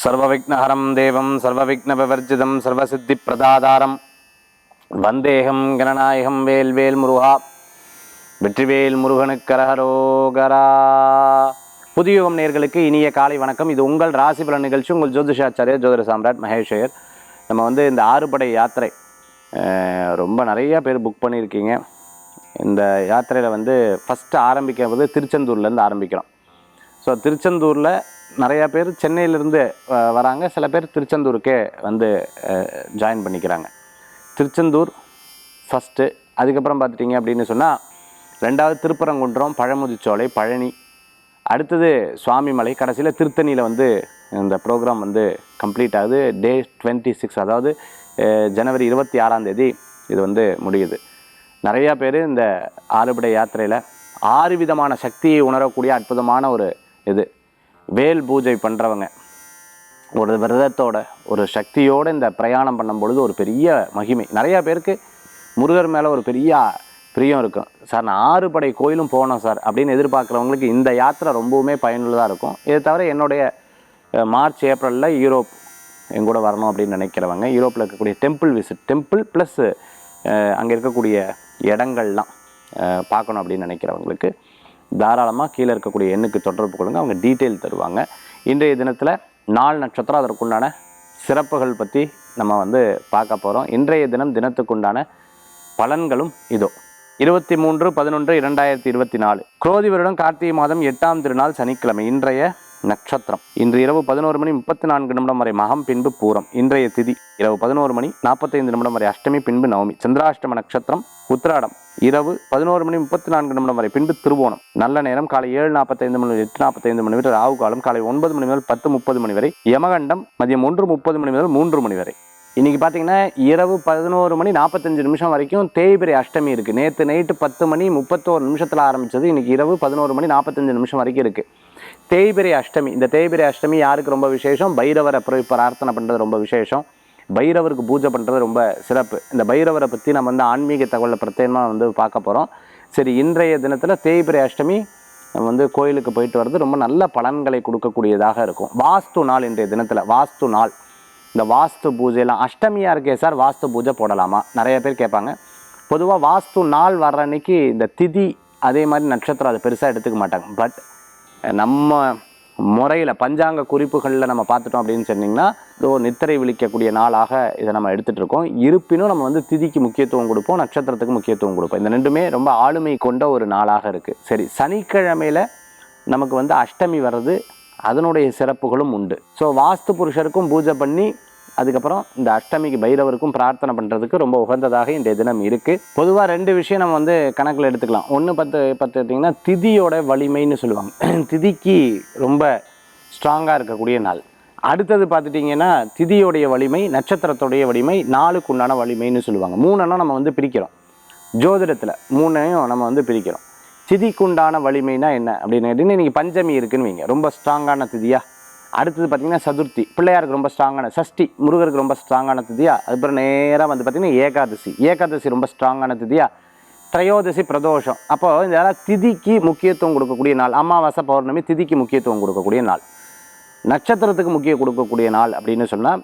सर्वविघ्नहरं देवं सर्वविघ्नविवर्जितं सर्वसिद्धिप्रदातारं वन्देहं गणनायकं வேல்வேல் முருகா வெற்றிவேல் முருகனுக்கு கரகரோகரா. புதியுகம் நேயர்களுக்கு இனிய காலை வணக்கம். இது உங்கள் ராசி பலன் நிகழ்ச்சி. உங்கள் ஜோதிஷாச்சாரியர் ஜோதிட சாம்ராட் மகேஷ் ஐயர். நம்ம இந்த ஆறுபடை யாத்திரை ரொம்ப நிறைய பேர் புக் பண்ணியிருக்கீங்க. இந்த யாத்திரையில் ஃபஸ்ட்டு ஆரம்பிக்கிறது திருச்செந்தூர்லேருந்து ஆரம்பிக்கிறோம். ஸோ திருச்செந்தூரில் நிறையா பேர் சென்னையிலேருந்து வராங்க, சில பேர் திருச்செந்தூருக்கே ஜாயின் பண்ணிக்கிறாங்க. திருச்செந்தூர் ஃபஸ்ட்டு, அதுக்கப்புறம் பார்த்துட்டிங்க அப்படின்னு சொன்னால் ரெண்டாவது திருப்பரங்குன்றம், பழமுதிர்ச்சோலை, பழனி, அடுத்தது சுவாமிமலை, கடைசியில் திருத்தணியில் இந்த ப்ரோக்ராம் கம்ப்ளீட் ஆகுது. டே 26, அதாவது ஜனவரி 26 இது முடியுது. நிறையா பேர் இந்த ஆறுபடை யாத்திரையில் 6 விதமான சக்தியை உணரக்கூடிய அற்புதமான ஒரு இது. வேல் பூஜை பண்ணுறவங்க ஒரு விரதத்தோட ஒரு சக்தியோடு இந்த பிரயாணம் பண்ணும் பொழுது ஒரு பெரிய மகிமை. நிறையா பேருக்கு முருகர் மேலே ஒரு பெரிய பிரியம் இருக்கும். சார் நான் 6 படை கோயிலும் போனோம் சார் அப்படின்னு எதிர்பார்க்குறவங்களுக்கு இந்த யாத்திரை ரொம்பவுமே பயனுள்ளதாக இருக்கும். இதை தவிர என்னுடைய மார்ச் ஏப்ரலில் யூரோப் எங்கூட வரணும் அப்படின்னு நினைக்கிறவங்க, யூரோப்பில் இருக்கக்கூடிய டெம்பிள் விசிட், டெம்பிள் ப்ளஸ் அங்கே இருக்கக்கூடிய இடங்கள்லாம் பார்க்கணும் அப்படின்னு நினைக்கிறவங்களுக்கு தாராளமாக கீழே இருக்கக்கூடிய எண்ணுக்கு தொடர்பு கொள்ளுங்க, அவங்க டீட்டெயில் தருவாங்க. இன்றைய தினத்தில் 4 நட்சத்திரம், அதற்குண்டான சிறப்புகள் பற்றி நம்ம பார்க்க போகிறோம். இன்றைய தினத்துக்குண்டான பலன்களும் இதோ. 23/11/2024 குரோதி வருடம் கார்த்திகை மாதம் 8ஆம் திருநாள் சனிக்கிழமை. இன்றைய நட்சத்திரம் இன்று இரவு 11:34 வரை மகம், பின்பு பூரம். இன்றைய திதி இரவு 11:45 வரை அஷ்டமி, பின்பு நவமி. சந்திராஷ்டம நட்சத்திரம் உத்திராடம் இரவு 11:34 வரை, பின்பு திருவோணம். நல்ல நேரம் காலை 7:45 முதல் 8:45 வரை. ராகு காலம் காலை 9 மணி முதல் 10:30 வரை. யமகண்டம் மதியம் 1:30 முதல் 3 வரை. இன்னைக்கு பார்த்தீங்கன்னா இரவு 11:45 வரைக்கும் தேய்பிரை அஷ்டமி இருக்குது. நேற்று நைட்டு 10:31 ஆரம்பித்தது. இன்றைக்கி இரவு 11:45 வரைக்கும் இருக்குது தேய்பிரை அஷ்டமி. இந்த தேய்பிரை அஷ்டமி யாருக்கு ரொம்ப விசேஷம்? பைரவரை பிரார்த்தனை பண்ணுறது ரொம்ப விசேஷம். பைரவருக்கு பூஜை பண்ணுறது ரொம்ப சிறப்பு. இந்த பைரவரை பற்றி நம்ம ஆன்மீக தகவலை பிரத்யேகமாக பார்க்க போகிறோம். சரி, இன்றைய தினத்தில் தேய்பிரை அஷ்டமி நம்ம கோயிலுக்கு போயிட்டு வர்றது ரொம்ப நல்ல பலன்களை கொடுக்கக்கூடியதாக இருக்கும். வாஸ்து நாள் இன்றைய தினத்தில், வாஸ்து நாள். இந்த வாஸ்து பூஜையெல்லாம் அஷ்டமியாக இருக்கே சார், வாஸ்து பூஜை போடலாமா நிறைய பேர் கேட்பாங்க. பொதுவாக வாஸ்து நாள் வர்ற அன்னைக்கு இந்த திதி அதே மாதிரி நட்சத்திரம் அதை பெருசாக எடுத்துக்க மாட்டாங்க. பட் நம்ம முறையில் பஞ்சாங்க குறிப்புகளில் நம்ம பார்த்துட்டோம் அப்படின்னு சொன்னிங்கன்னா நித்திரை விழிக்கக்கூடிய நாளாக இதை நம்ம எடுத்துகிட்டு இருக்கோம். இருப்பினும் நம்ம திதிக்கு முக்கியத்துவம் கொடுப்போம், நட்சத்திரத்துக்கு முக்கியத்துவம் கொடுப்போம். இந்த ரெண்டுமே ரொம்ப ஆளுமை கொண்ட ஒரு நாளாக இருக்குது. சரி, சனிக்கிழமையில் நமக்கு அஷ்டமி வர்றது, அதனுடைய சிறப்புகளும் உண்டு. ஸோ வாஸ்து புருஷருக்கும் பூஜை பண்ணி அதுக்கப்புறம் இந்த அஷ்டமிக்கு பைரவருக்கும் பிரார்த்தனை பண்ணுறதுக்கு ரொம்ப உகந்ததாக இன்றைய தினம் இருக்குது. பொதுவாக 2 விஷயம் நம்ம கணக்கில் எடுத்துக்கலாம். ஒன்று பார்த்துட்டிங்கன்னா திதியோட வலிமைன்னு சொல்லுவாங்க. திதிக்கு ரொம்ப ஸ்ட்ராங்காக இருக்கக்கூடிய நாள். அடுத்தது பார்த்துட்டிங்கன்னா திதியோடைய வலிமை, நட்சத்திரத்துடைய வலிமை, நாளுக்கு உண்டான வலிமைன்னு சொல்லுவாங்க. 3 நம்ம பிரிக்கிறோம். ஜோதிடத்தில் 3 நம்ம பிரிக்கிறோம். திதிக்குண்டான வலிமைனா என்ன அப்படின்னு கேட்டிங்கன்னா, இன்றைக்கி பஞ்சமி இருக்குன்னு வைங்க, ரொம்ப ஸ்ட்ராங்கான திதியா. அடுத்தது பார்த்திங்கன்னா சதுர்த்தி, பிள்ளையாருக்கு ரொம்ப ஸ்ட்ராங்கான. சஷ்டி, முருகருக்கு ரொம்ப ஸ்ட்ராங்கான திதியா. அதுக்கப்புறம் நேராக பார்த்திங்கன்னா ஏகாதசி ரொம்ப ஸ்ட்ராங்கான திதியா. திரையோதசி, பிரதோஷம். அப்போது இந்த திதிக்கு முக்கியத்துவம் கொடுக்கக்கூடிய நாள். அமாவாசை, பௌர்ணமி திதிக்கு முக்கியத்துவம் கொடுக்கக்கூடிய நாள். நட்சத்திரத்துக்கு முக்கியம் கொடுக்கக்கூடிய நாள் அப்படின்னு சொன்னால்,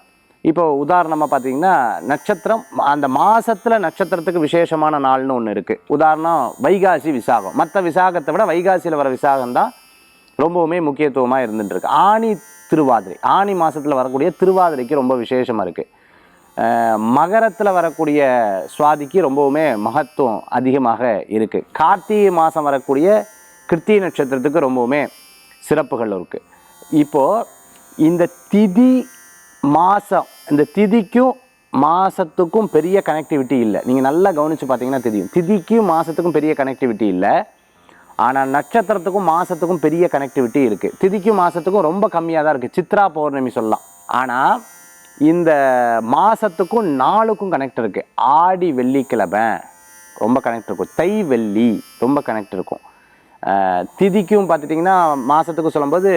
இப்போ உதாரணமாக பார்த்திங்கன்னா நட்சத்திரம், அந்த மாதத்தில் நட்சத்திரத்துக்கு விசேஷமான நாள்னு ஒன்று இருக்குது. உதாரணம் வைகாசி, விசாகம். மற்ற விசாகத்தை விட வைகாசியில் வர விசாகம்தான் ரொம்பவுமே முக்கியத்துவமாக இருந்துகிட்ருக்கு. ஆனி, திருவாதிரை, ஆனி மாதத்தில் வரக்கூடிய திருவாதிரைக்கு ரொம்ப விசேஷமாக இருக்குது. மகரத்தில் வரக்கூடிய சுவாதிக்கு ரொம்பவுமே மகத்துவம் அதிகமாக இருக்குது. கார்த்திகை மாதம் வரக்கூடிய கிருத்திகை நட்சத்திரத்துக்கு ரொம்பவுமே சிறப்புகள் இருக்குது. இப்போது இந்த திதி மாதம், இந்த திதிக்கும் மாதத்துக்கும் பெரிய கனெக்டிவிட்டி இல்லை. நீங்கள் நல்லா கவனித்து பார்த்தீங்கன்னா தெரியும், திதிக்கும் மாதத்துக்கும் பெரிய கனெக்டிவிட்டி இல்லை. ஆனால் நட்சத்திரத்துக்கும் மாதத்துக்கும் பெரிய கனெக்டிவிட்டி இருக்குது. திதிக்கும் மாதத்துக்கும் ரொம்ப கம்மியாக தான் இருக்குது. சித்ரா பௌர்ணமி சொல்லலாம். ஆனால் இந்த மாதத்துக்கும் நாளுக்கும் கனெக்ட் இருக்குது. ஆடி வெள்ளிக்கிழமை ரொம்ப கனெக்ட் இருக்கும். தை வெள்ளி ரொம்ப கனெக்ட் இருக்கும். திதிக்கும் பார்த்துட்டிங்கன்னா மாதத்துக்கும் சொல்லும்போது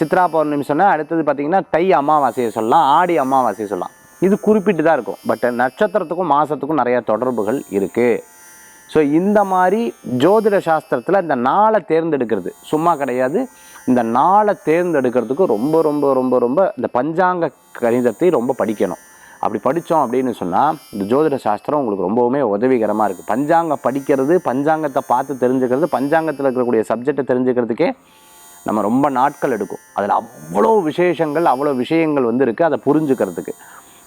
சித்ரா பௌர்ணமி சொன்னால், அடுத்தது பார்த்திங்கன்னா தை அமாவாசையை சொல்லலாம், ஆடி அமாவாசையை சொல்லலாம். இது குறிப்பிட்டு தான் இருக்கும். பட் நட்சத்திரத்துக்கும் மாதத்துக்கும் நிறையா தொடர்புகள் இருக்குது. ஸோ இந்த மாதிரி ஜோதிட சாஸ்திரத்தில் இந்த நாளை தேர்ந்தெடுக்கிறது சும்மா கிடையாது. இந்த நாளை தேர்ந்தெடுக்கிறதுக்கு ரொம்ப ரொம்ப ரொம்ப ரொம்ப இந்த பஞ்சாங்க கணிதத்தை ரொம்ப படிக்கணும். அப்படி படித்தோம் அப்படின்னு சொன்னால் இந்த ஜோதிட சாஸ்திரம் உங்களுக்கு ரொம்பவுமே உதவிகரமாக இருக்குது. பஞ்சாங்கம் படிக்கிறது, பஞ்சாங்கத்தை பார்த்து தெரிஞ்சுக்கிறது, பஞ்சாங்கத்தில் இருக்கக்கூடிய சப்ஜெக்டை தெரிஞ்சுக்கிறதுக்கே நம்ம ரொம்ப நாட்கள் எடுக்கும். அதில் அவ்வளோ விசேஷங்கள், அவ்வளோ விஷயங்கள் இருக்குது அதை புரிஞ்சுக்கிறதுக்கு.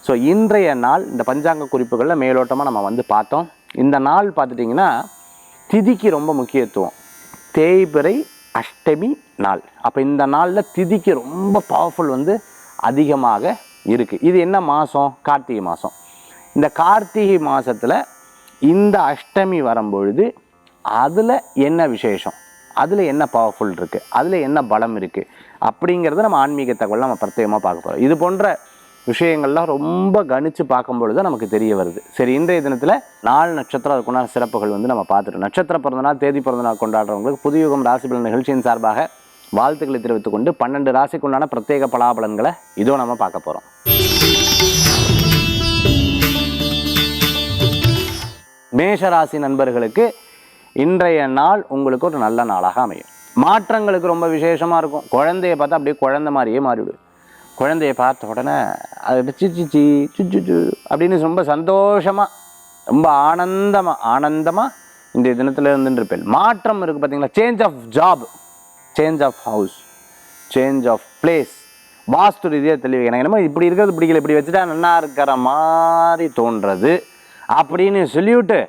ஸோ இன்றைய நாள் இந்த பஞ்சாங்க குறிப்புகளில் மேலோட்டமாக நம்ம பார்த்தோம். இந்த நாள் பார்த்துட்டிங்கன்னா திதிக்கு ரொம்ப முக்கியத்துவம். தேய்பிறை அஷ்டமி நாள். அப்போ இந்த நாளில் திதிக்கு ரொம்ப பவர்ஃபுல் அதிகமாக இருக்குது. இது என்ன மாதம்? கார்த்திகை மாதம். இந்த கார்த்திகை மாதத்தில் இந்த அஷ்டமி வரும்பொழுது அதில் என்ன விசேஷம், அதில் என்ன பவர்ஃபுல் இருக்குது, அதில் என்ன பலம் இருக்குது அப்படிங்கிறத நம்ம ஆன்மீக தகவல் நம்ம பிரத்யேகமாக பார்க்க போகிறோம். இது போன்ற விஷயங்கள்லாம் ரொம்ப கணித்து பார்க்கும்பொழுது நமக்கு தெரிய வருது. சரி, இன்றைய தினத்தில் 4 நட்சத்திரம் அதுக்குண்டான சிறப்புகள் நம்ம பார்த்துட்டோம். நட்சத்திர பிறந்தநாள், தேதி பிறந்தநாள் கொண்டாடுறவங்களுக்கு புதுயுகம் ராசிபலன் நிகழ்ச்சியின் சார்பாக வாழ்த்துக்களை தெரிவித்துக் கொண்டு 12 ராசிக்குண்டான பிரத்யேக பலாபலன்களை இதோ நம்ம பார்க்க போகிறோம். மேஷராசி நண்பர்களுக்கு இன்றைய நாள் உங்களுக்கு ஒரு நல்ல நாளாக அமையும். மாற்றங்களுக்கு ரொம்ப விசேஷமாக இருக்கும். குழந்தைய பார்த்தா அப்படியே குழந்தை மாதிரியே மாறிவிடும். குழந்தைய பார்த்த உடனே அது சிச்சி சுச்சு அப்படின்னு ரொம்ப சந்தோஷமாக, ரொம்ப ஆனந்தமாக இன்றைய தினத்தில் இருந்துருப்பேன். மாற்றம் இருக்குது பார்த்தீங்களா? Change of job, change of house, change of place, vastu ரீதியாக தெளிவு. எனக்கு என்னமோ இப்படி இருக்கிறது பிடிக்கல, இப்படி வச்சுட்டா நல்லா இருக்கிற மாதிரி தோன்றது அப்படின்னு சொல்லிவிட்டு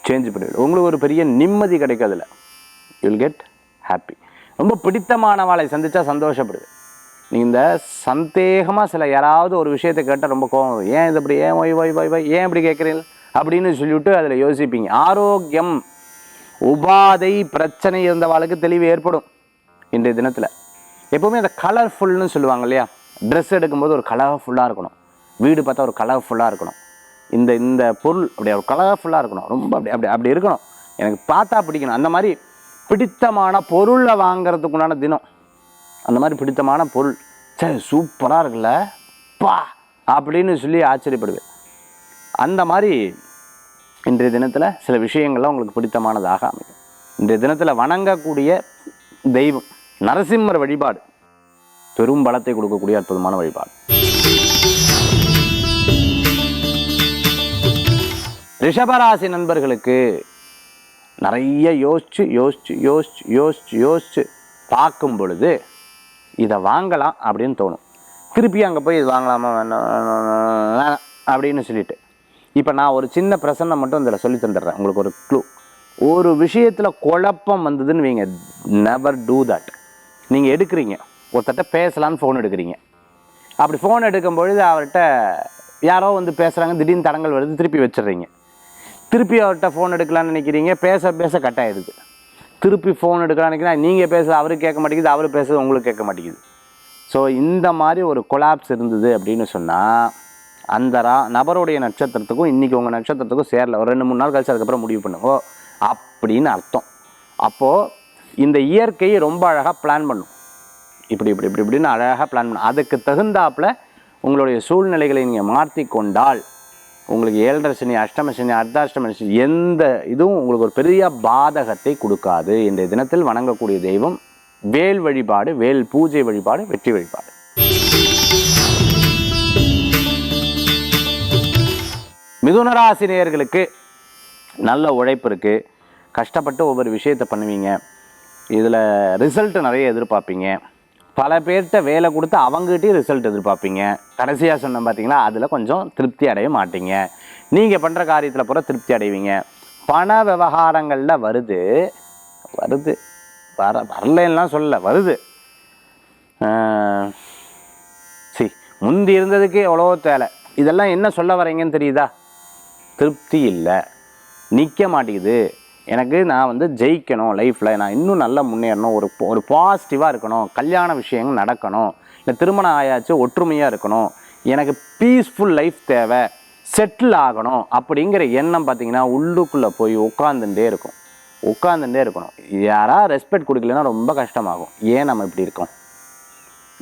சேஞ்ச் பண்ணிவிடும். உங்களுக்கு ஒரு பெரிய நிம்மதி கிடைக்கிறதுல யூல் கெட் ஹாப்பி. ரொம்ப பிடித்தமானவாளை சந்தித்தா சந்தோஷப்படுது. நீங்கள் இந்த சந்தேகமாக சில யாராவது ஒரு விஷயத்தை கேட்டால் ரொம்ப கோபம் வரும். ஏன் இது அப்படி, ஏன் ஒய் ஏன் இப்படி கேட்குறீங்க அப்படின்னு சொல்லிவிட்டு அதில் யோசிப்பீங்க. ஆரோக்கியம், உபாதை, பிரச்சனை இருந்தவாளுக்கு தெளிவு ஏற்படும். இன்றைய தினத்தில் எப்போவுமே அந்த கலர்ஃபுல்னு சொல்லுவாங்க இல்லையா? ட்ரெஸ் எடுக்கும்போது ஒரு கலர்ஃபுல்லாக இருக்கணும், வீடு பார்த்தா ஒரு கலர்ஃபுல்லாக இருக்கணும், இந்த பொருள் அப்படியே ஒரு கலர்ஃபுல்லாக இருக்கணும், ரொம்ப அப்படி இருக்கணும், எனக்கு பார்த்தா பிடிக்கணும். அந்த மாதிரி பிடித்தமான பொருளை வாங்கிறதுக்குண்டான தினம். அந்த மாதிரி பிடித்தமான பொருள், சரி சூப்பராக இருக்குல்ல பா அப்படின்னு சொல்லி ஆச்சரியப்படுவேன். அந்த மாதிரி இன்றைய தினத்தில் சில விஷயங்கள்லாம் உங்களுக்கு பிடித்தமானதாக அமையும். இன்றைய தினத்தில் வணங்கக்கூடிய தெய்வம் நரசிம்மர் வழிபாடு பெரும் பலத்தை கொடுக்கக்கூடிய அற்புதமான வழிபாடு. ரிஷபராசி நண்பர்களுக்கு நிறைய யோசிச்சு பார்க்கும் பொழுது இதை வாங்கலாம் அப்படின்னு தோணும். திருப்பி அங்கே போய் இது வாங்கலாமா வேணாம் அப்படின்னு சொல்லிட்டு, இப்போ நான் ஒரு சின்ன பிரசன்னம் மட்டும் இதில் சொல்லி தந்துடுறேன் உங்களுக்கு. ஒரு க்ளூ, ஒரு விஷயத்தில் குழப்பம் வந்ததுன்னு வைங்க, நெவர் டூ தட். நீங்கள் எடுக்கிறீங்க, ஒருத்தட்ட பேசலான்னு ஃபோன் எடுக்கிறீங்க. அப்படி ஃபோன் எடுக்கும்பொழுது அவர்கிட்ட யாரோ பேசுகிறாங்க, திடீர்னு தடங்கள் வருது, திருப்பி வச்சிடுறீங்க. திருப்பி அவர்கிட்ட ஃபோன் எடுக்கலான்னு நினைக்கிறீங்க, பேச கட் ஆகிடுது. திருப்பி ஃபோன் எடுக்கலான்னு நினைக்கிறீங்க, நீங்கள் பேசுகிறது அவருக்கு கேட்க மாட்டேங்குது, அவர் பேசுகிறது உங்களுக்கு கேட்க மாட்டேங்குது. ஸோ இந்த மாதிரி ஒரு கொலாப்ஸ் இருந்தது அப்படின்னு சொன்னால் அந்த நபருடைய நட்சத்திரத்துக்கும் இன்றைக்கி உங்கள் நட்சத்திரத்துக்கும் சேரல, ஒரு 2-3 நாள் கழிச்சு அதுக்கப்புறம் முடிவு பண்ணுங்க அப்படின்னு அர்த்தம். அப்போது இந்த இயற்கையை ரொம்ப அழகாக பிளான் பண்ணும். இப்படின்னு அழகாக பிளான் பண்ணும். அதுக்கு தகுந்தாப்பில் உங்களுடைய சூழ்நிலைகளை நீங்கள் மாற்றி கொண்டால் உங்களுக்கு 7.5 சனி, அஷ்டம சனி, அர்த்தாஷ்டம சனி எந்த இதுவும் உங்களுக்கு ஒரு பெரிய பாதகத்தை கொடுக்காது. இன்றைய தினத்தில் வணங்கக்கூடிய தெய்வம் வேல் வழிபாடு, வேல் பூஜை வழிபாடு, வெற்றி வழிபாடு. மிதுனராசி நேயர்களுக்கு நல்ல உழைப்பு இருக்குது, கஷ்டப்பட்டு ஒவ்வொரு விஷயத்தை பண்ணுவீங்க, இதில் ரிசல்ட் நிறைய எதிர்பார்ப்பீங்க. பல பேர்கிட்ட வேலை கொடுத்து அவங்ககிட்டயும் ரிசல்ட் எதிர்பார்ப்பீங்க. கடைசியாக சொன்ன பார்த்தீங்களா, அதில் கொஞ்சம் திருப்தி அடைய மாட்டீங்க. நீங்கள் பண்ணுற காரியத்தில் பூரா திருப்தி அடைவீங்க. பண விவகாரங்களில் வரலாம் சொல்லலை, வருது. முந்தி இருந்ததுக்கு எவ்வளோ தேவை. இதெல்லாம் என்ன சொல்ல வரீங்கன்னு தெரியுதா? திருப்தி இல்லை, நிற்க மாட்டேங்குது. எனக்கு நான் ஜெயிக்கணும் லைஃப்பில், நான் இன்னும் நல்லா முன்னேறணும், ஒரு பாசிட்டிவாக இருக்கணும், கல்யாண விஷயங்கள் நடக்கணும், இல்லை திருமணம் ஆயாச்சு ஒற்றுமையாக இருக்கணும், எனக்கு பீஸ்ஃபுல் லைஃப் தேவை, செட்டில் ஆகணும் அப்படிங்கிற எண்ணம் பார்த்திங்கன்னா உள்ளுக்குள்ளே போய் உட்காந்துட்டே இருக்கணும். யாராவது ரெஸ்பெக்ட் கொடுக்கலன்னா ரொம்ப கஷ்டமாகும். ஏன் நம்ம இப்படி இருக்கோம்,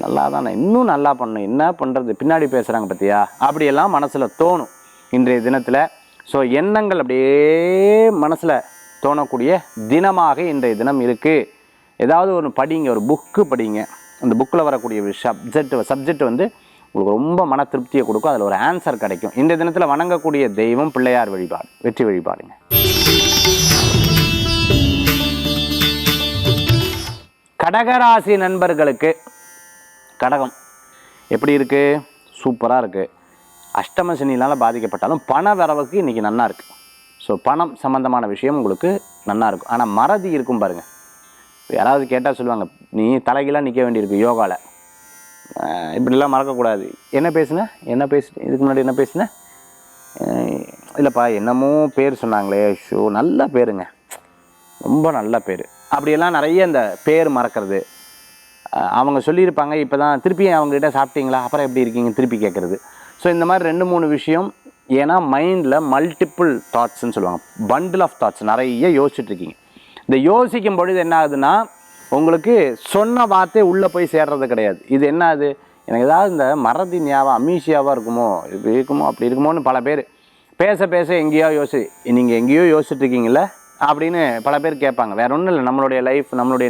நல்லா தான் இன்னும் நல்லா பண்ணணும், என்ன பண்ணுறது, பின்னாடி பேசுகிறாங்க பார்த்தியா, அப்படியெல்லாம் மனசில் தோணும் இன்றைய தினத்தில். ஸோ எண்ணங்கள் அப்படியே மனசில் தோணக்கூடிய தினமாக இன்றைய தினம் இருக்குது. ஏதாவது ஒரு படிங்க, ஒரு புக்கு படிங்க. அந்த புக்கில் வரக்கூடிய சப்ஜெக்ட் வந்து உங்களுக்கு ரொம்ப மன திருப்தியை கொடுக்கும். அதில் ஒரு ஆன்சர் கிடைக்கும். இந்த தினத்தில் வணங்கக்கூடிய தெய்வம் பிள்ளையார் வழிபாடு, வெற்றி வழிபாடுங்க. கடகராசி நண்பர்களுக்கு கடகம் எப்படி இருக்குது? சூப்பராக இருக்குது. அஷ்டம சனியினால் பாதிக்கப்பட்டாலும் பண வரவுக்கு இன்றைக்கி நன்னா இருக்குது. ஸோ பணம் சம்மந்தமான விஷயம் உங்களுக்கு நன்னா இருக்கும். ஆனால் மறதி இருக்கும் பாருங்கள். யாராவது கேட்டால் சொல்லுவாங்க, நீ தலைகீழாக நிற்க வேண்டியிருக்கு யோகாவில், இப்படிலாம் மறக்கக்கூடாது. என்ன பேசுனேன், இதுக்கு முன்னாடி என்ன பேசுனேன், இல்லைப்பா என்னமோ பேர் சொன்னாங்களே, ஷோ நல்ல பேருங்க, ரொம்ப நல்ல பேர், அப்படியெல்லாம் நிறைய இந்த பேர் மறக்கிறது. அவங்க சொல்லியிருப்பாங்க, இப்போ தான் திருப்பி அவங்ககிட்ட சாப்பிட்டீங்களா, அப்புறம் எப்படி இருக்கீங்க திருப்பி கேட்குறது. ஸோ இந்த மாதிரி 2-3 விஷயம். ஏன்னா மைண்டில் மல்டிப்புள் தாட்ஸ்ன்னு சொல்லுவாங்க, பண்டில் ஆஃப் தாட்ஸ் நிறைய யோசிச்சுட்ருக்கீங்க. இந்த யோசிக்கும் பொழுது என்ன ஆகுதுன்னா, உங்களுக்கு சொன்ன வார்த்தை உள்ளே போய் சேர்றது கிடையாது. இது என்ன ஆகுது, எனக்கு ஏதாவது இந்த மறதி ஞாபகம் அமீஷியாவாக இருக்குமோ, இப்படி இருக்குமோ அப்படி இருக்குமோன்னு பல பேர் பேச எங்கேயோ நீங்கள் எங்கேயோ யோசிச்சுட்ருக்கீங்கள அப்படின்னு பல பேர் கேட்பாங்க. வேறு ஒன்றும் இல்லை, நம்மளுடைய லைஃப், நம்மளுடைய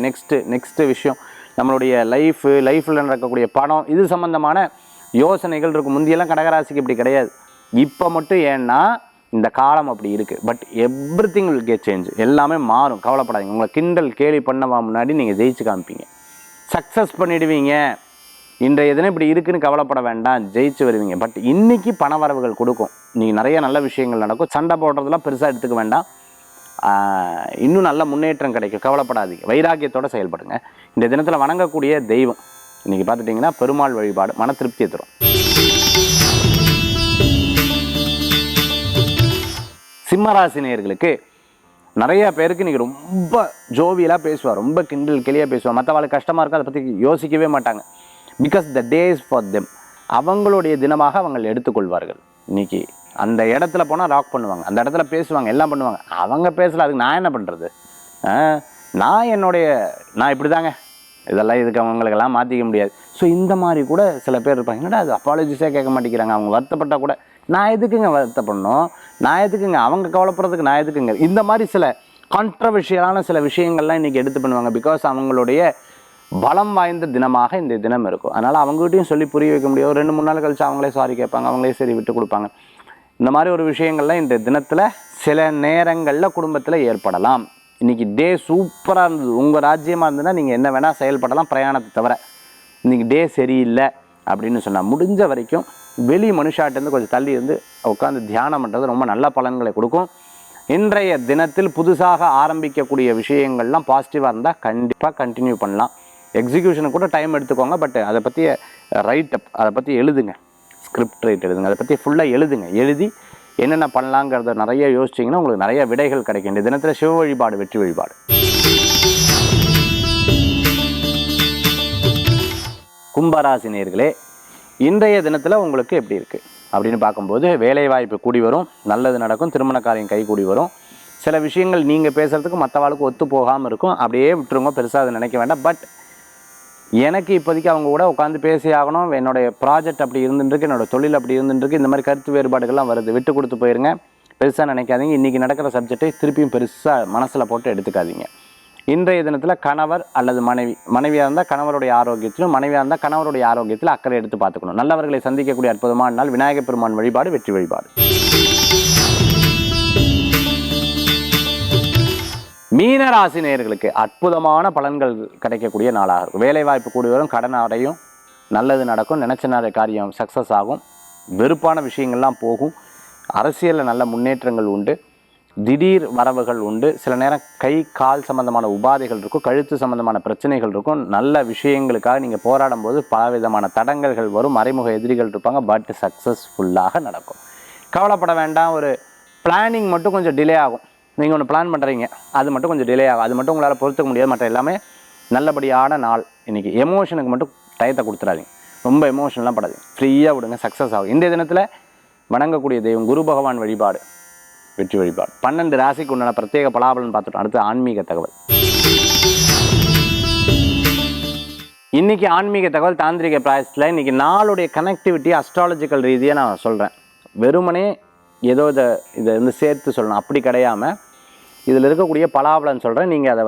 நெக்ஸ்ட்டு விஷயம், நம்மளுடைய லைஃப்பில் நடக்கக்கூடிய படம், இது சம்மந்தமான யோசனைகள் இருக்கும். முந்தியெல்லாம் கடகராசிக்கு இப்படி கிடையாது. இப்போ மட்டும் ஏன்னா இந்த காலம் அப்படி இருக்குது. But everything will get change, எல்லாமே மாறும், கவலைப்படாதீங்க. உங்களை கிண்டல் கேலி பண்ணவா முன்னாடி நீங்கள் ஜெயிச்சு காமிப்பீங்க, சக்ஸஸ் பண்ணிவிடுவீங்க. இன்றைய தினம் இப்படி இருக்குன்னு கவலைப்பட வேண்டாம், ஜெயிச்சு வருவீங்க. பட் இன்றைக்கி பண வரவுகள் கொடுக்கும். நீங்கள் நிறைய நல்ல விஷயங்கள் நடக்கும். சண்டை போடுறதுலாம் பெருசாக எடுத்துக்க வேண்டாம், இன்னும் நல்ல முன்னேற்றம் கிடைக்கும், கவலைப்படாதீங்க. வைராக்கியத்தோடு செயல்படுங்க. இந்த தினத்தில் வணங்கக்கூடிய தெய்வம் இன்றைக்கி பார்த்துட்டிங்கன்னா பெருமாள் வழிபாடு மன திருப்தியை தரும். சிம்மராசி நேயர்களுக்கு நிறைய பேருக்கு இன்றைக்கி ரொம்ப ஜோவியலாக பேசுவார், ரொம்ப கிண்டல் கேலியாக பேசுவார். மற்றவங்களுக்கு கஷ்டமாக இருக்கும், அதை பற்றி யோசிக்கவே மாட்டாங்க. Because the days for them, அவங்களுடைய தினமாக அவங்க எடுத்துக்கொள்வார்கள். இன்றைக்கி அந்த இடத்துல போனால் ராக் பண்ணுவாங்க, அந்த இடத்துல பேசுவாங்க, எல்லாம் பண்ணுவாங்க. அவங்க பேசல, அதுக்கு நான் என்ன பண்ணுறது? நான் இப்படி தாங்க, இதெல்லாம் இதுக்கு அவங்களுக்கெல்லாம் மாற்றிக்க முடியாது. ஸோ இந்த மாதிரி கூட சில பேர் இருப்பாங்க, என்னடா அது அப்பாலஜிஸே கேட்க மாட்டேங்கிறாங்க, அவங்க வருத்தப்பட்டால் கூட நான் எதுக்குங்க வருத்தப்படணும், நான் எதுக்குங்க அவங்க கவலைப்படுறதுக்கு, நான் எதுக்குங்க. இந்த மாதிரி சில கான்ட்ரவர்ஷியலான சில விஷயங்கள்லாம் இன்றைக்கி எடுத்து பண்ணுவாங்க. பிகாஸ் அவங்களுடைய பலம் வாய்ந்த தினமாக இந்த தினம் இருக்கும். அதனால் அவங்ககிட்டையும் சொல்லி புரிய வைக்க முடியும். ஒரு 2-3 நாள் கழிச்சு அவங்களே சாரி கேட்பாங்க, அவங்களே சரி விட்டு கொடுப்பாங்க. இந்த மாதிரி ஒரு விஷயங்கள்லாம் இந்த தினத்தில் சில நேரங்களில் குடும்பத்தில் ஏற்படலாம். இன்றைக்கி டே சூப்பராக இருந்தது, உங்கள் ராஜ்யமாக இருந்ததுன்னா நீங்கள் என்ன வேணால் செயல்படலாம் பிரயாணத்தை தவிர. இன்றைக்கி டே சரியில்லை அப்படின்னு சொன்னால் முடிஞ்ச வரைக்கும் வெளி மனுஷாட்டேருந்து கொஞ்சம் தள்ளி இருந்து உட்காந்து தியானம் பண்ணுறது ரொம்ப நல்ல பலன்களை கொடுக்கும். இன்றைய தினத்தில் புதுசாக ஆரம்பிக்கக்கூடிய விஷயங்கள்லாம் பாசிட்டிவாக இருந்தால் கண்டிப்பாக கண்டினியூ பண்ணலாம். எக்ஸிக்யூஷனுக்கு கூட டைம் எடுத்துக்கோங்க. பட் அதை பற்றி ரைட்டப், அதை பற்றி எழுதுங்க, ஸ்கிரிப்ட் ரைட் எழுதுங்க, அதை பற்றி ஃபுல்லாக எழுதி என்னென்ன பண்ணலாங்கிறத நிறைய யோசிச்சிங்கன்னா உங்களுக்கு நிறைய விடைகள் கிடைக்கும். இந்த தினத்தில் சிவ வழிபாடு வெற்றி வழிபாடு. கும்பராசி நேயர்களே, இன்றைய தினத்தில் உங்களுக்கு எப்படி இருக்குது அப்படின்னு பார்க்கும்போது வேலைவாய்ப்பு கூடி வரும், நல்லது நடக்கும், திருமண காரியம் கை கூடி வரும். சில விஷயங்கள் நீங்கள் பேசுகிறதுக்கு மற்றவாளுக்கு ஒத்து போகாமல் இருக்கும், அப்படியே விட்டுருங்க, பெருசாக அதை நினைக்க வேண்டாம். பட் எனக்கு இப்போதைக்கு அவங்க கூட உட்காந்து பேசி ஆகணும், என்னுடைய ப்ராஜெக்ட் அப்படி இருந்துருக்கு, என்னோடய தொழில் அப்படி இருந்துருக்கு, இந்த மாதிரி கருத்து வேறுபாடுகள்லாம் வருது, விட்டு கொடுத்து போயிருங்க, பெருசாக நினைக்காதீங்க. இன்றைக்கி நடக்கிற சப்ஜெக்டை திருப்பியும் பெருசாக மனசில் போட்டு எடுத்துக்காதீங்க. இன்றைய தினத்தில் கணவர் அல்லது மனைவியாக இருந்தால் கணவருடைய ஆரோக்கியத்திலும், மனைவியாக இருந்தால் கணவருடைய ஆரோக்கியத்தில் அக்கறை எடுத்து பார்த்துக்கணும். நல்லவர்களை சந்திக்கக்கூடிய அற்புதமான நாள். விநாயகப் பெருமான் வழிபாடு வெற்றி வழிபாடு. மீனராசி நேயர்களுக்கு அற்புதமான பலன்கள் கிடைக்கக்கூடிய நாளாக இருக்கும். வேலைவாய்ப்பு கூடி வரும், கடன் அடையும், நல்லது நடக்கும், நினைச்ச காரியம் சக்ஸஸ் ஆகும், வெறுப்பான விஷயங்கள்லாம் போகும், அரசியலில் நல்ல முன்னேற்றங்கள் உண்டு, திடீர் வரவுகள் உண்டு. சில நேரம் கை கால் சம்பந்தமான உபாதைகள் இருக்கும், கழுத்து சம்பந்தமான பிரச்சனைகள் இருக்கும். நல்ல விஷயங்களுக்காக நீங்கள் போராடும் போது பலவிதமான தடங்கல்கள் வரும், மறைமுக எதிரிகள் இருப்பாங்க. பட் சக்ஸஸ்ஃபுல்லாக நடக்கும், கவலைப்பட வேண்டாம். ஒரு பிளானிங் மட்டும் கொஞ்சம் டிலே ஆகும். நீங்கள் ஒன்று பிளான் பண்ணுறீங்க, அது மட்டும் கொஞ்சம் டிலே ஆகும், அது மட்டும் உங்களால் பொறுத்துக்க முடியாது. மற்ற எல்லாமே நல்லபடியான நாள். இன்றைக்கி எமோஷனுக்கு மட்டும் டயத்தை கொடுத்துடாதீங்க, ரொம்ப எமோஷனெலாம் படாதீங்க, ஃப்ரீயாக விடுங்க, சக்ஸஸ் ஆகும். இந்த தினத்தில் வணங்கக்கூடிய தெய்வம் குரு பகவான் வழிபாடு வெற்றி வழிபாடு. 12 ராசிக்கு உண்டான பிரத்யேக பலாபலன் பார்த்துட்டோம். அடுத்து ஆன்மீக தகவல். இன்றைக்கி ஆன்மீக தகவல் தாந்திரிக பிராயசத்தில் இன்றைக்கி நாளுடைய கனெக்டிவிட்டி அஸ்ட்ராலஜிக்கல் ரீதியாக நான் சொல்கிறேன். வெறுமனே ஏதோ இதை சேர்த்து சொல்லணும் அப்படி கிடையாமல் இதில் இருக்கக்கூடிய பலாபலன் சொல்கிறேன். நீங்கள் அதை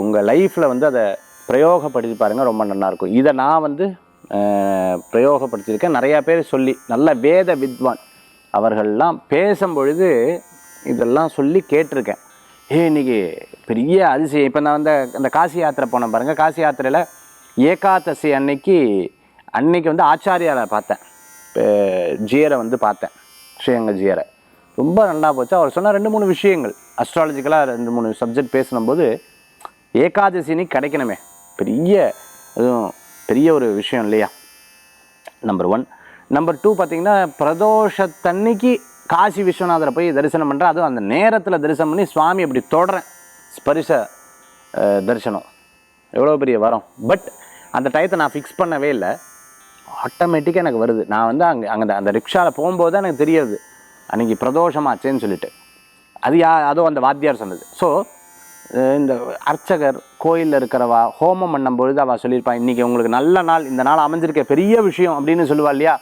உங்கள் லைஃப்பில் வந்து அதை பிரயோகப்படுத்தி பாருங்கள், ரொம்ப நல்லாயிருக்கும். இதை நான் வந்து பிரயோகப்படுத்தியிருக்கேன். நிறையா பேர் சொல்லி நல்ல வேத வித்வான் அவர்கள்லாம் பேசும்பொழுது இதெல்லாம் சொல்லி கேட்டிருக்கேன். இன்றைக்கி பெரிய அதிசயம். இப்போ நான் வந்து அந்த காசி யாத்திரை போனேன் பாருங்கள். காசி யாத்திரையில் ஏகாதசி அன்னைக்கு வந்து ஆச்சாரியாரை பார்த்தேன். இப்போ ஜியரை வந்து பார்த்தேன், ஸ்ரீரங்க ஜியரை. ரொம்ப நல்லா போச்சு. அவர் சொன்ன 2-3 விஷயங்கள் அஸ்ட்ராலஜிக்கலாக 2-3 சப்ஜெக்ட் பேசும்போது ஏகாதசினி கிடைக்கணுமே, அதுவும் பெரிய ஒரு விஷயம் இல்லையா? நம்பர் 1. நம்பர் 2 பார்த்திங்கன்னா, பிரதோஷத்தன்னைக்கு காசி விஸ்வநாதரை போய் தரிசனம் பண்ணுறேன். அதுவும் அந்த நேரத்தில் தரிசனம் பண்ணி சுவாமி அப்படி தொடறேன். ஸ்பரிச தரிசனம் எவ்வளோ பெரிய வரம். பட் அந்த டயத்தை நான் ஃபிக்ஸ் பண்ணவே இல்லை. ஆட்டோமேட்டிக்காக எனக்கு வருது. நான் வந்து அங்கே அந்த ரிக்ஷாவில் போகும்போது தான் எனக்கு தெரியாது அன்றைக்கி பிரதோஷமாச்சேன்னு சொல்லிட்டு. அதுவும் அந்த வாத்தியார் சொன்னது. ஸோ இந்த அர்ச்சகர் கோயிலில் இருக்கிறவா ஹோமம் பண்ணும்பொழுது அவள் சொல்லியிருப்பாள், இன்றைக்கி உங்களுக்கு நல்ல நாள், இந்த நாள் அமைஞ்சிருக்க பெரிய விஷயம் அப்படின்னு சொல்லுவாள் இல்லையா?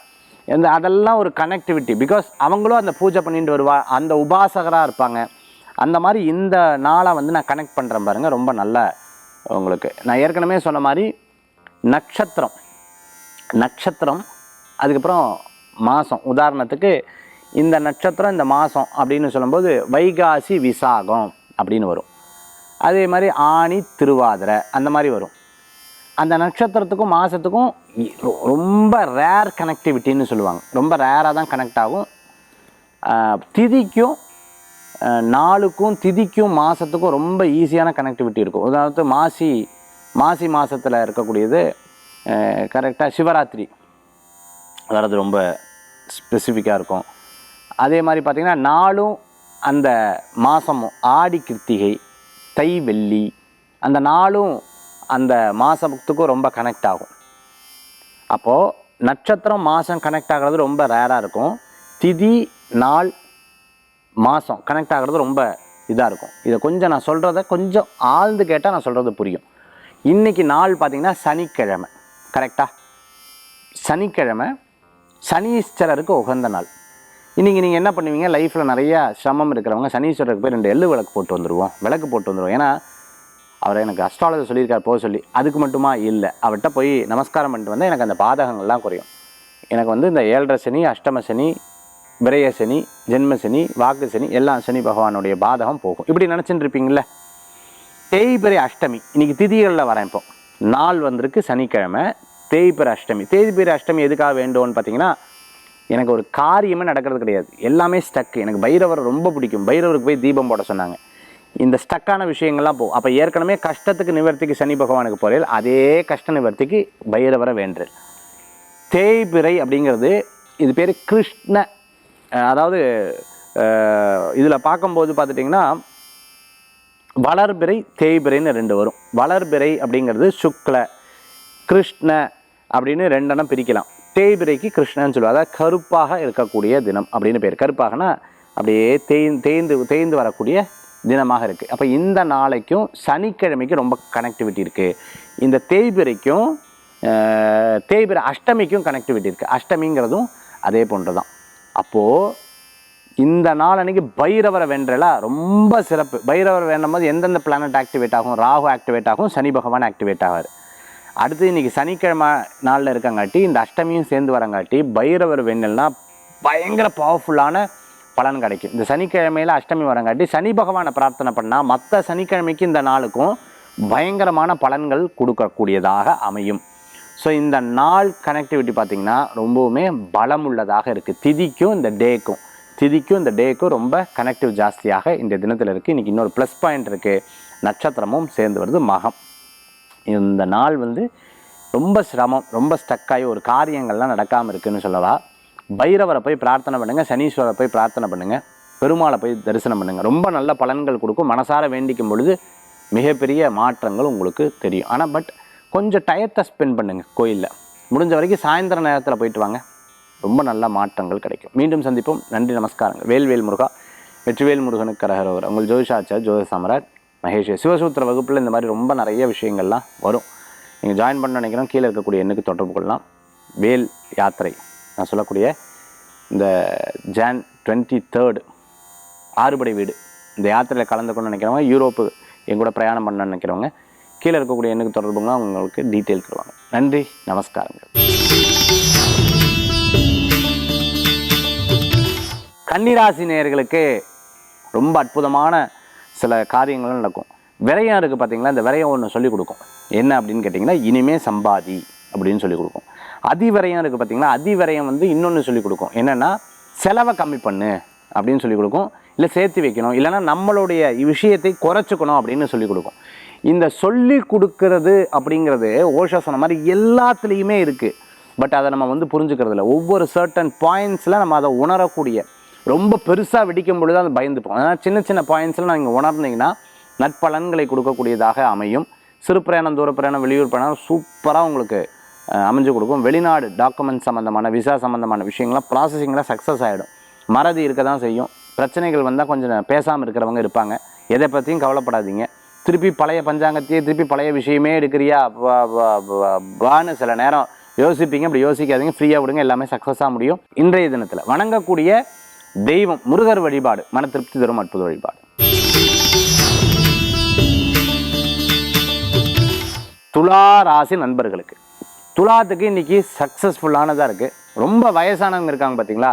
அதெல்லாம் ஒரு கனெக்டிவிட்டி. பிகாஸ் அவங்களும் அந்த பூஜை பண்ணிட்டு வருவா, அந்த உபாசகராக இருப்பாங்க. அந்த மாதிரி இந்த நாளை வந்து நான் கனெக்ட் பண்ணுறேன் பாருங்கள், ரொம்ப நல்ல உங்களுக்கு. நான் ஏற்கனவே சொன்ன மாதிரி நட்சத்திரம் அதுக்கப்புறம் மாதம். உதாரணத்துக்கு இந்த நட்சத்திரம் இந்த மாதம் அப்படின்னு சொல்லும்போது வைகாசி விசாகம் அப்படின்னு வரும். அதே மாதிரி ஆனி திருவாதிரை அந்த மாதிரி வரும். அந்த நட்சத்திரத்துக்கும் மாதத்துக்கும் ரொம்ப ரேர் கனெக்டிவிட்டின்னு சொல்லுவாங்க. ரொம்ப ரேராக தான் கனெக்ட் ஆகும். திதிக்கும் நாளுக்கும் திதிக்கும் மாதத்துக்கும் ரொம்ப ஈஸியான கனெக்டிவிட்டி இருக்கும். உதாரணத்துக்கு மாசி மாதத்தில் இருக்கக்கூடியது கரெக்டாக சிவராத்திரி வர்றது ரொம்ப ஸ்பெசிஃபிக்காக இருக்கும். அதே மாதிரி பார்த்திங்கன்னா நாளும் அந்த மாதமும் ஆடி கிருத்திகை தை வெள்ளி அந்த நாளும் அந்த மாதத்துக்கும் ரொம்ப கனெக்ட் ஆகும். அப்போது நட்சத்திரம் மாதம் கனெக்ட் ஆகிறது ரொம்ப ரேராக இருக்கும். திதி நாள் மாதம் கனெக்ட் ஆகிறது ரொம்ப இதாக இருக்கும். இதை கொஞ்சம் நான் சொல்கிறத கொஞ்சம் ஆழ்ந்து கேட்டால் நான் சொல்கிறது புரியும். இன்றைக்கி நாள் பார்த்திங்கன்னா சனிக்கிழமை. கரெக்டாக சனிக்கிழமை சனீஸ்வரருக்கு உகந்த நாள். இன்றைக்கி நீங்கள் என்ன பண்ணுவீங்க, லைஃப்பில் நிறையா சிரமம் இருக்கிறவங்க சனீஸ்வரருக்கு போய் 2 எள்ளு விளக்கு போட்டு வந்துடுவோம். ஏன்னா அவர் எனக்கு அஸ்ட்ராலஜி சொல்லியிருக்கார் போக சொல்லி. அதுக்கு மட்டுமா இல்லை, அவர்கிட்ட போய் நமஸ்காரம் பண்ணிட்டு வந்தால் எனக்கு அந்த பாதகங்கள்லாம் குறையும். எனக்கு வந்து இந்த 7.5 சனி, அஷ்டம சனி, விரய சனி, ஜென்ம சனி, வாக்கு சனி எல்லாம் சனி பகவானுடைய பாதகம் போகும். இப்படி நினச்சிட்டு இருப்பீங்களே. தேய்பிறை அஷ்டமி இன்றைக்கி திதிகளில் வரேன். இப்போ நாள் வந்திருக்கு சனிக்கிழமை, தேய்பிறை அஷ்டமி. தேய்பிறை அஷ்டமி எதுக்காக வேண்டும்னு பார்த்தீங்கன்னா, எனக்கு ஒரு காரியமே நடக்கிறது கிடையாது, எல்லாமே ஸ்டக்கு. எனக்கு பைரவர் ரொம்ப பிடிக்கும். பைரவருக்கு போய் தீபம் போட சொன்னாங்க. இந்த ஸ்டக்கான விஷயங்கள்லாம் போகும். அப்போ ஏற்கனவே கஷ்டத்துக்கு நிவர்த்திக்கு சனி பகவானுக்கு போகிறேன், அதே கஷ்ட நிவர்த்திக்கு பைரவரை வேண்டேன். தேய்பிறை அப்படிங்கிறது இது பேர் கிருஷ்ண. அதாவது இதில் பார்க்கும்போது பார்த்துட்டிங்கன்னா வளர்பிறை தேய்பிறைன்னு 2 வரும். வளர்பிறை அப்படிங்கிறது சுக்ல, கிருஷ்ண அப்படின்னு 2 பிரிக்கலாம். தேய்பிறைக்கு கிருஷ்ணன்னு சொல்லுவாங்க. அதாவது கருப்பாக இருக்கக்கூடிய தினம் அப்படின்னு பேர். கருப்பாகனா அப்படியே தேய்ந்து வரக்கூடிய தினமாக இருக்குது. அப்போ இந்த நாளைக்கும் சனிக்கிழமைக்கும் ரொம்ப கனெக்டிவிட்டி இருக்குது. இந்த தேய்பிறைக்கும் தேய்பிறை அஷ்டமிக்கும் கனெக்டிவிட்டி இருக்குது. அஷ்டமிங்கிறதும் அதே போன்று தான். அப்போது இந்த நாள் அன்றைக்கி பைரவரை வென்றலாம் ரொம்ப சிறப்பு. பைரவரை வேண்டும் போது எந்தெந்த பிளானட் ஆக்டிவேட் ஆகும், ராகு ஆக்டிவேட் ஆகும், சனி பகவான் ஆக்டிவேட் ஆகார். அடுத்து இன்றைக்கி சனிக்கிழமை நாளில் இருக்கங்காட்டி இந்த அஷ்டமியும் சேர்ந்து வரங்காட்டி பைரவர் வேண்டல்னா பயங்கர பவர்ஃபுல்லான பலன் கிடைக்கும். இந்த சனிக்கிழமையில் அஷ்டமி வரங்காட்டி சனி பகவானை பிரார்த்தனை பண்ணால் மற்ற சனிக்கிழமைக்கு இந்த நாளுக்கும் பயங்கரமான பலன்கள் கொடுக்கக்கூடியதாக அமையும். ஸோ இந்த நாள் கனெக்டிவிட்டி பார்த்திங்கன்னா ரொம்பவுமே பலம் உள்ளதாக இருக்குது. திதிக்கும் இந்த டேக்கும் ரொம்ப கனெக்டிவ் ஜாஸ்தியாக இந்த தினத்தில் இருக்குது. இன்றைக்கி இன்னொரு ப்ளஸ் பாயிண்ட் இருக்குது, நட்சத்திரமும் சேர்ந்து வருது மகம். இந்த நாள் வந்து ரொம்ப சிரமம், ரொம்ப ஸ்டக்காகி ஒரு காரியங்கள்லாம் நடக்காமல் இருக்குதுன்னு சொல்லலாம். பைரவரை போய் பிரார்த்தனை பண்ணுங்கள், சனீஸ்வரரை போய் பிரார்த்தனை பண்ணுங்கள், பெருமாளை போய் தரிசனம் பண்ணுங்கள். ரொம்ப நல்ல பலன்கள் கொடுக்கும். மனசார வேண்டிக்கும் பொழுது மிகப்பெரிய மாற்றங்கள் உங்களுக்கு தெரியும். ஆனால் பட் கொஞ்சம் டயத்தை ஸ்பெண்ட் பண்ணுங்கள் கோயிலில். முடிஞ்ச வரைக்கும் சாயந்தர நேரத்தில் போயிட்டு வாங்க, ரொம்ப நல்ல மாற்றங்கள் கிடைக்கும். மீண்டும் சந்திப்போம். நன்றி, நமஸ்காரங்கள். வேல்வேல் முருகா, வெற்றிவேல் முருகனுக்கு கரகரோவர். உங்கள் ஜோதிஷாச்சார் ஜோதிஷ சாம்ராட் மகேஷ். சிவசூத்திர வகுப்பில் இந்த மாதிரி ரொம்ப நிறைய விஷயங்கள்லாம் வரும். நீங்கள் ஜாயின் பண்ண நினைக்கிறோம், கீழே இருக்கக்கூடிய எண்ணுக்கு தொடர்பு கொள்ளலாம். வேல் யாத்திரை நான் சொல்லக்கூடிய இந்த Jan 23 ஆறுபடை வீடு இந்த யாத்திரையில் கலந்து கொண்டு நினைக்கிறவங்க யூரோப்பு என் கூட பிரயாணம் பண்ணணும்னு நினைக்கிறவங்க கீழே இருக்கக்கூடிய எண்ணுக்கு தொடர்புங்க, அவங்களுக்கு டீட்டெயில் தருவாங்க. நன்றி, நமஸ்காரங்கள். கன்னிராசி நேயர்களுக்கு ரொம்ப அற்புதமான சில காரியங்களும் நடக்கும். விரயம் இருக்குது பார்த்தீங்களா, இந்த விரயம் ஒன்று சொல்லிக் கொடுக்கும். என்ன அப்படின்னு கேட்டிங்கன்னா, இனிமே சம்பாதி அப்படின்னு சொல்லிக் கொடுக்கும். அதிவிரயம் இருக்குது பார்த்தீங்களா, அதிவிரயம் வந்து இன்னொன்று சொல்லிக் கொடுக்கும். என்னென்னா, செலவை கம்மி பண்ணு அப்படின்னு சொல்லிக் கொடுக்கும். இல்லை சேர்த்து வைக்கணும், இல்லைன்னா நம்மளுடைய விஷயத்தை குறைச்சிக்கணும் அப்படின்னு சொல்லிக் கொடுக்கும். இந்த சொல்லி கொடுக்கறது அப்படிங்கிறது ஓஷோ சொன்ன மாதிரி எல்லாத்துலேயுமே இருக்குது. பட் அதை நம்ம வந்து புரிஞ்சுக்கிறது இல்லை. ஒவ்வொரு சர்டன் பாயிண்ட்ஸில் நம்ம அதை உணரக்கூடிய, ரொம்ப பெருசாக வெடிக்கும் பொழுது அதை பயந்துப்போம். அதனால் சின்ன சின்ன பாயிண்ட்ஸில் நீங்கள் உணர்ந்தீங்கன்னா நற்பலன்களை கொடுக்கக்கூடியதாக அமையும். சிறு பிரயாணம், தூர பிரயாணம், வெளியூர் பிரயாணம் சூப்பராக உங்களுக்கு அமைஞ்சு கொடுக்கும். வெளிநாடு டாக்குமெண்ட் சம்மந்தமான, விசா சம்மந்தமான விஷயங்கள்லாம் ப்ராசஸிங்கில் சக்ஸஸ் ஆகிடும். மறதி இருக்க தான் செய்யும். பிரச்சனைகள் வந்தால் கொஞ்சம் பேசாமல் இருக்கிறவங்க இருப்பாங்க. எதை பற்றியும் கவலைப்படாதீங்க. திருப்பி பழைய பஞ்சாங்கத்தையே திருப்பி பழைய விஷயமே எடுக்கிறியா வான்னு சில நேரம் யோசிப்பீங்க. அப்படி யோசிக்காதீங்க, ஃப்ரீயாக விடுங்க, எல்லாமே சக்ஸஸாக முடியும். இன்றைய தினத்தில் வணங்கக்கூடிய தெய்வம் முருகர் வழிபாடு மன திருப்தி தரும் அற்புத வழிபாடு. துலா ராசி நண்பர்களுக்கு, துலாத்துக்கு இன்னைக்கு சக்ஸஸ்ஃபுல்லானதாக இருக்குது. ரொம்ப வயசானவங்க இருக்காங்க பார்த்தீங்களா,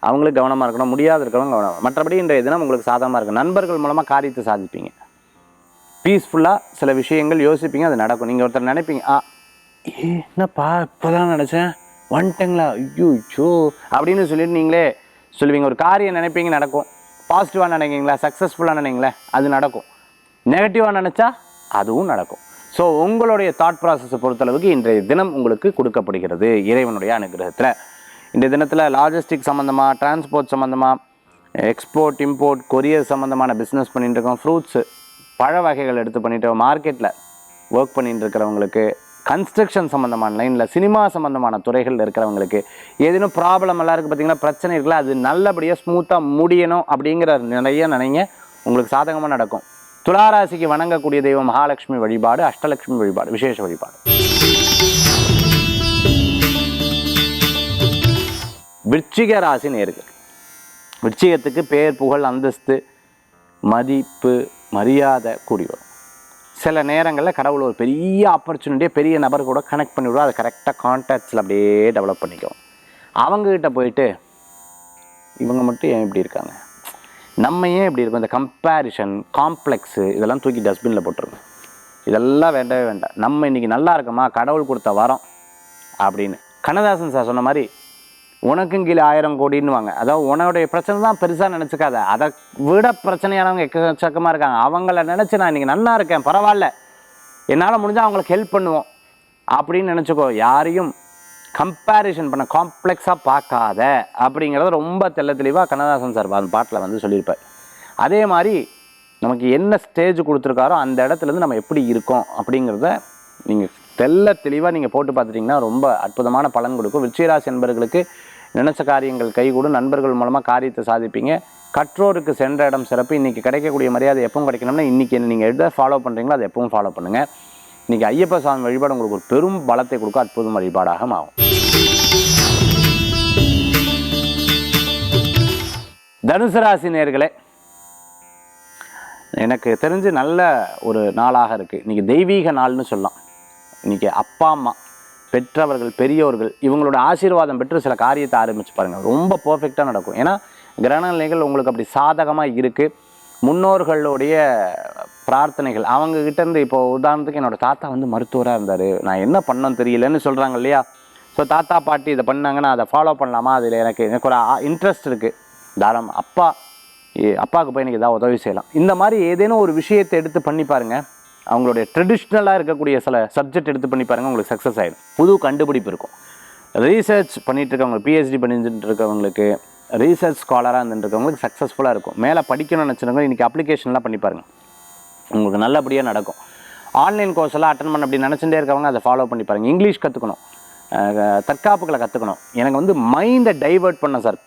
அவங்களுக்கு கவனமாக இருக்கணும். முடியாத இருக்கிறவங்க கவனம். மற்றபடி இன்றைய தினம் உங்களுக்கு சாதகமாக இருக்குது. நண்பர்கள் மூலமாக காரியத்தை சாதிப்பீங்க. பீஸ்ஃபுல்லாக சில விஷயங்கள் யோசிப்பீங்க, அது நடக்கும். நீங்கள் ஒருத்தர் நினைப்பீங்க, என்னப்பா இப்போ தான் நினச்சேன் வந்துட்டங்களா, ஐயோ அப்படின்னு சொல்லிட்டு நீங்களே சொல்லுவீங்க. ஒரு காரியம் நினைப்பீங்க, நடக்கும். பாசிட்டிவாக நினைக்கிங்களா, சக்ஸஸ்ஃபுல்லாக நினைங்களே, அது நடக்கும். நெகட்டிவாக நினச்சா அதுவும் நடக்கும். ஸோ உங்களுடைய தாட் ப்ராசஸை பொறுத்தளவுக்கு இன்றைய தினம் உங்களுக்கு கொடுக்கப்படுகிறது இறைவனுடைய அனுகிரகத்தில். இன்றைய தினத்தில் லாஜிஸ்டிக் சம்மந்தமாக, டிரான்ஸ்போர்ட் சம்மந்தமாக, எக்ஸ்போர்ட் இம்போர்ட் கொரியர் சம்மந்தமான பிஸ்னஸ் பண்ணிட்டு இருக்கோம். ஃப்ரூட்ஸு பழ வகைகள் எடுத்து பண்ணிட்டு மார்க்கெட்டில் ஒர்க் பண்ணிட்டு இருக்கிறவங்களுக்கு, கன்ஸ்ட்ரக்ஷன் சம்மந்தமான லைனில், சினிமா சம்மந்தமான துறைகளில் இருக்கிறவங்களுக்கு ஏதேனும் ப்ராப்ளம் எல்லாம் இருக்குது பார்த்தீங்கன்னா, பிரச்சனை இருக்குல்ல, அது நல்லபடியாக ஸ்மூத்தாக முடியணும் அப்படிங்கிற நிறைய நினைங்க, உங்களுக்கு சாதகமாக நடக்கும். துளாராசிக்கு வணங்கக்கூடிய தெய்வம் மகாலட்சுமி வழிபாடு, அஷ்டலட்சுமி வழிபாடு, விசேஷ வழிபாடு. விருச்சிக ராசி நேயர்கள், விருச்சிகத்துக்கு பேர், புகழ், அந்தஸ்து, மதிப்பு, மரியாதை கூடி வரும். சில நேரங்களில் கடவுள் ஒரு பெரிய ஆப்பர்ச்சுனிட்டியை பெரிய நபர் கூட கனெக்ட் பண்ணி விடுவோம். அதை கரெக்டாக கான்டாக்ட்ஸில் அப்படியே டெவலப் பண்ணிக்கும். அவங்கக்கிட்ட போயிட்டு இவங்க மட்டும் ஏன் இப்படி இருக்காங்க, நம்ம ஏன் இப்படி இருக்கும், இந்த கம்பேரிஷன், காம்ப்ளெக்ஸு இதெல்லாம் தூக்கி டஸ்ட்பினில் போட்டுருங்க. இதெல்லாம் வேண்டவே வேண்டாம். நம்ம இன்றைக்கி நல்லா இருக்கோமா, கடவுள் கொடுத்த வரோம் அப்படின்னு. கண்ணதாசன் சார் சொன்ன மாதிரி உனக்கும் கீழே 1000 கோடின்னுவாங்க. அதாவது உன்னுடைய பிரச்சனை தான் பெருசாக நினச்சிக்காத, அதை விட பிரச்சனையானவங்க எக்கச்சக்கமாக இருக்காங்க. அவங்கள நினச்சி நான் இன்றைக்கி நல்லா இருக்கேன், பரவாயில்ல, என்னால் முடிஞ்சால் அவங்களுக்கு ஹெல்ப் பண்ணுவோம் அப்படின்னு நினச்சிக்கோ. யாரையும் கம்பேரிஷன் பண்ண, காம்ப்ளெக்ஸாக பார்க்காத அப்படிங்கிறத ரொம்ப தெளிவாக கண்ணதாசன் சார் அந்த பாட்டில் வந்து சொல்லியிருப்பார். அதே மாதிரி நமக்கு என்ன ஸ்டேஜ் கொடுத்துருக்காரோ அந்த இடத்துலேருந்து நம்ம எப்படி இருக்கோம் அப்படிங்கிறத நீங்கள் தெளிவாக நீங்கள் போட்டு பார்த்துட்டிங்கன்னா ரொம்ப அற்புதமான பலன் கொடுக்கும். விருச்சிகராசி என்பவர்களுக்கு நினச்ச காரியங்கள் கைகூடும். நண்பர்கள் மூலமாக காரியத்தை சாதிப்பீங்க. கற்றோருக்கு சென்ற இடம் சிறப்பு. இன்றைக்கி கிடைக்கக்கூடிய மரியாதை எப்பவும் கிடைக்கணும்னா இன்றைக்கி நீங்கள் எதை ஃபாலோ பண்ணுறீங்களோ அதை எப்பவும் ஃபாலோ பண்ணுங்கள். இன்றைக்கி ஐயப்ப சாமி வழிபாடு உங்களுக்கு ஒரு பெரும் பலத்தை கொடுக்க அற்புதம் வழிபாடாக ஆகும். தனுசு ராசி நேயர்களே, எனக்கு தெரிஞ்சு நல்ல ஒரு நாளாக இருக்குது. இன்றைக்கி தெய்வீக நாள்னு சொல்லலாம். இன்றைக்கி அப்பா அம்மா, பெற்றவர்கள், பெரியோர்கள் இவங்களோட ஆசீர்வாதம் பெற்று சில காரியத்தை ஆரம்பித்து பாருங்கள், ரொம்ப பர்ஃபெக்டாக நடக்கும். ஏன்னா கிரகநிலைகள் உங்களுக்கு அப்படி சாதகமாக இருக்குது. முன்னோர்களுடைய பிரார்த்தனைகள் அவங்கக்கிட்டேருந்து, இப்போ உதாரணத்துக்கு என்னோடய தாத்தா வந்து மருத்துவராக இருந்தார், நான் என்ன பண்ணணும்னு தெரியலன்னு சொல்கிறாங்க இல்லையா. ஸோ தாத்தா பாட்டி இதை பண்ணாங்கன்னா அதை ஃபாலோ பண்ணலாமா, அதில் எனக்கு ஒரு இன்ட்ரெஸ்ட் இருக்குது, தாராளம் அப்பாவுக்கு போய் எனக்கு ஏதாவது உதவி செய்யலாம். இந்த மாதிரி ஏதேனும் ஒரு விஷயத்தை எடுத்து பண்ணி பாருங்கள். அவங்களுடைய ட்ரெடிஷ்னலாக இருக்கக்கூடிய சில சப்ஜெக்ட் எடுத்து பண்ணி பாருங்கள், உங்களுக்கு சக்ஸஸ் ஆகிடும். புது கண்டுபிடிப்பு இருக்கும். ரீசர்ச் பண்ணிகிட்டு இருக்கவங்க, பிஹெச்டி பண்ணிட்டு இருக்கவங்களுக்கு, ரீசர்ச் ஸ்காலராக இருந்துருக்கவங்களுக்கு சக்ஸஸ்ஃபுல்லாக இருக்கும். மேலே படிக்கணும்னு நினச்சிருக்கவங்க இன்றைக்கி அப்ளிகேஷன்லாம் பண்ணி பாருங்கள், உங்களுக்கு நல்லபடியாக நடக்கும். ஆன்லைன் கோர்ஸ் எல்லாம் அட்டன் பண்ண அப்படி நினச்சிட்டே இருக்கவங்க அதை ஃபாலோ பண்ணி பாருங்கள். இங்கிலீஷ் கற்றுக்கணும், தற்காப்புகளை கற்றுக்கணும். எனக்கு வந்து மைண்டை டைவெர்ட் பண்ண சார்,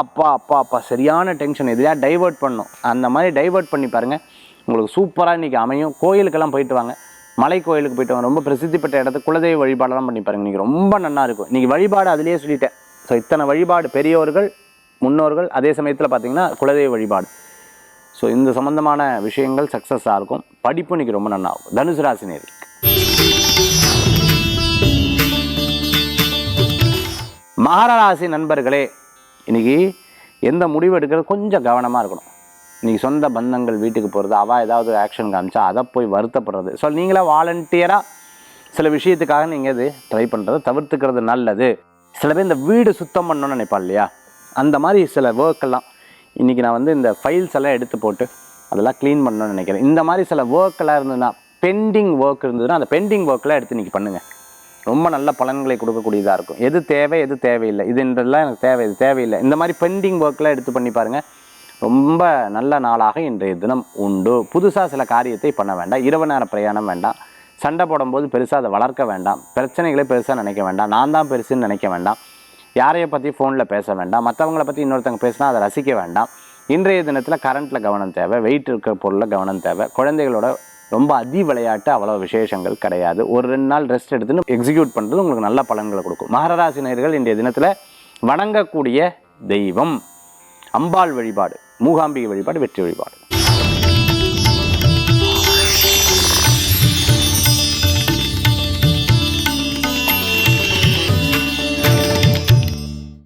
அப்பா சரியான டென்ஷன், எதையா டைவெர்ட் பண்ணணும். அந்த மாதிரி டைவெர்ட் பண்ணி பாருங்கள், உங்களுக்கு சூப்பராக இன்றைக்கி அமையும். கோயிலுக்கெல்லாம் போயிட்டு வாங்க, மலை கோயிலுக்கு போயிட்டு வாங்க. ரொம்ப பிரசித்தி பெற்ற இடத்துக்கு குலதெய்வ வழிபாடெல்லாம் பண்ணி பாருங்கள், இன்றைக்கி ரொம்ப நல்லா இருக்கும். இன்றைக்கி வழிபாடு அதிலேயே சொல்லிட்டேன். ஸோ இத்தனை வழிபாடு, பெரியோர்கள், முன்னோர்கள், அதே சமயத்தில் பார்த்திங்கன்னா குலதெய்வ வழிபாடு. ஸோ இந்த சம்மந்தமான விஷயங்கள் சக்ஸஸாக இருக்கும். படிப்பு இன்னைக்கு ரொம்ப நல்லா இருக்கும். தனுசு ராசி நேயர்களுக்கு மகர ராசி நண்பர்களே, இன்றைக்கி எந்த முடிவு எடுக்கிறது கொஞ்சம் கவனமாக இருக்கணும். இன்றைக்கி சொந்த பந்தங்கள் வீட்டுக்கு போகிறது, அவள் ஏதாவது ஆக்ஷன் காமிச்சா அதை போய் வருத்தப்படுறது. ஸோ நீங்களே வாலண்டியராக சில விஷயத்துக்காக நீங்கள் இது ட்ரை பண்ணுறதை தவிர்த்துக்கிறது நல்லது. சில பேர் இந்த வீடு சுத்தம் பண்ணணும்னு நினைப்பா இல்லையா, அந்த மாதிரி சில ஒர்க்கெல்லாம் இன்றைக்கி நான் வந்து இந்த ஃபைல்ஸ் எல்லாம் எடுத்து போட்டு அதெல்லாம் க்ளீன் பண்ணணும்னு நினைக்கிறேன். இந்த மாதிரி சில ஒர்க்கெல்லாம் இருந்ததுன்னா, பெண்டிங் ஒர்க் இருந்ததுன்னா அந்த பெண்டிங் ஒர்க்கெலாம் எடுத்து இன்றைக்கி பண்ணுங்கள். ரொம்ப நல்ல பலன்களை கொடுக்கக்கூடியதாக இருக்கும். எது தேவை எது தேவையில்லை, இதுன்றதெல்லாம் எனக்கு தேவை இது தேவையில்லை, இந்த மாதிரி பெண்டிங் ஒர்க்கெலாம் எடுத்து பண்ணி பாருங்கள். ரொம்ப நல்ல நாளாக இன்றைய தினம் உண்டு. புதுசாக சில காரியத்தை பண்ண வேண்டாம். இரவு நேர பிரயாணம் வேண்டாம். சண்டை போடும்போது பெருசாக அதை வளர்க்க வேண்டாம். பிரச்சனைகளை பெருசாக நினைக்க வேண்டாம். நான் தான் பெருசுன்னு நினைக்க வேண்டாம். யாரையை பற்றி ஃபோனில் பேச வேண்டாம். மற்றவங்களை பற்றி இன்னொருத்தவங்க பேசினா அதை ரசிக்க வேண்டாம். இன்றைய தினத்தில் கரண்ட்டில் கவனம் தேவை. வெயிட் இருக்கிற பொருளில் கவனம் தேவை. குழந்தைகளோட ரொம்ப அதி விளையாட்டு அவ்வளோ விசேஷங்கள் கிடையாது. ஒரு 2 நாள் ரெஸ்ட் எடுத்துன்னு எக்ஸிக்யூட் பண்ணுறது உங்களுக்கு நல்ல பலன்களை கொடுக்கும். மகர ராசி நேயர்கள் இன்றைய தினத்தில் வணங்கக்கூடிய தெய்வம் அம்பாள் வழிபாடு, மூகாம்பிகை வழிபாடு, வெற்றி வழிபாடு.